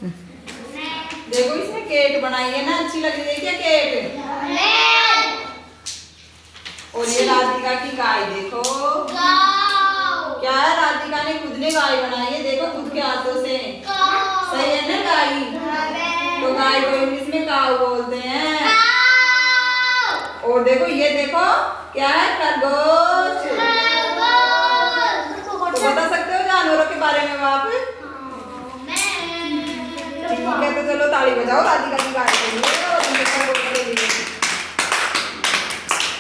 देखो इसने केक बनाई है ना, अच्छी लग रही है क्या केक? और ये राधिका की गाय देखो, क्या है, राधिका ने खुद ने गाय बनाई है, देखो खुद के हाथों से। सही है ना गाय? तो गाय को इंग्लिश में काऊ बोलते हैं। और देखो ये देखो क्या है, खरगोश।